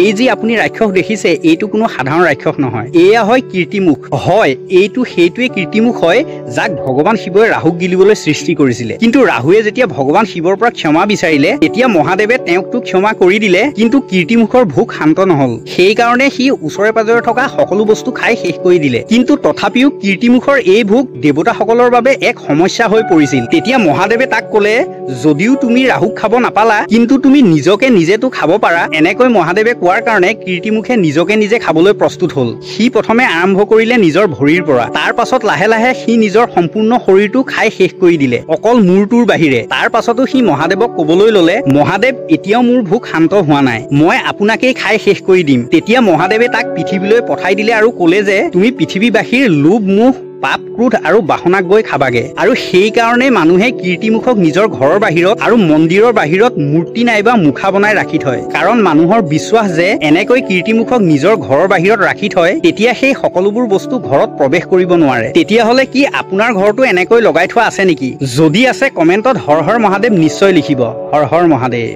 এই যে আপুনি ৰাক্ষস দেখিছে এইটো কোনো সাধাৰণ ৰাক্ষস নহয়, এয়া হয় কীৰ্তিমুখ। হয়, এইটো সেইটোৱে কীৰ্তিমুখ হয় যাক ভগৱান শিৱই ৰাহুক গিলিবলৈ সৃষ্টি কৰিছিলে। কিন্তু ৰাহুৱে যেতিয়া ভগৱান শিৱৰ পৰা ক্ষমা বিচাৰিলে তেতিয়া মহাদেৱে তেওঁকতো ক্ষমা কৰি দিলে, কিন্তু কীৰ্তিমুখৰ ভোক শান্ত নহল। সেইকাৰণে সি ওচৰে পাজৰে থকা সকলো বস্তু খাই শেষ কৰি দিলে। কিন্তু তথাপিও কীৰ্তিমুখৰ এই ভোক দেৱতাসকলৰ বাবে এক সমস্যা হৈ পৰিছিল। তেতিয়া মহাদেৱে তাক ক'লে, যদিও তুমি ৰাহুক খাব নাপালা কিন্তু তুমি নিজকে নিজেতো খাব পাৰা। এনেকৈ মহাদেৱে কোৱাৰ কাৰণে কীৰ্তিমুখে নিজকে নিজে খাবলৈ প্ৰস্তুত হ'ল। সি প্ৰথমে আৰম্ভ কৰিলে নিজৰ ভৰিৰ পৰা, তাৰ পাছত লাহে লাহে সি নিজৰ সম্পূৰ্ণ শৰীৰটো খাই শেষ কৰি দিলে, অকল মূৰটোৰ বাহিৰে। তাৰ পাছতো সি মহাদেৱক ক'বলৈ ল'লে, মহাদেৱ এতিয়াও মোৰ ভোক শান্ত হোৱা নাই, মই আপোনাকেই খাই শেষ কৰি দিম। তেতিয়া মহাদেৱে তাক পৃথিৱীলৈ পঠাই দিলে আৰু ক'লে যে তুমি পৃথিৱীবাসীৰ লোভ মোহ পাপ ক্ৰোধ আৰু বাসনাক গৈ খাবাগে। আৰু সেইকাৰণে মানুহে কীৰ্তিমুখক নিজৰ ঘৰৰ বাহিৰত আৰু মন্দিৰৰ বাহিৰত মূৰ্তি নাইবা মুখা বনাই ৰাখি থয়, কাৰণ মানুহৰ বিশ্বাস যে এনেকৈ কীৰ্তিমুখক নিজৰ ঘৰৰ বাহিৰত ৰাখি থয় তেতিয়া সেই সকলোবোৰ বস্তু ঘৰত প্ৰৱেশ কৰিব নোৱাৰে। তেতিয়াহ'লে কি আপোনাৰ ঘৰতো এনেকৈ লগাই থোৱা আছে নেকি? যদি আছে কমেণ্টত হৰ হৰ মহাদেৱ নিশ্চয় লিখিব। হৰ হৰ মহাদেৱ।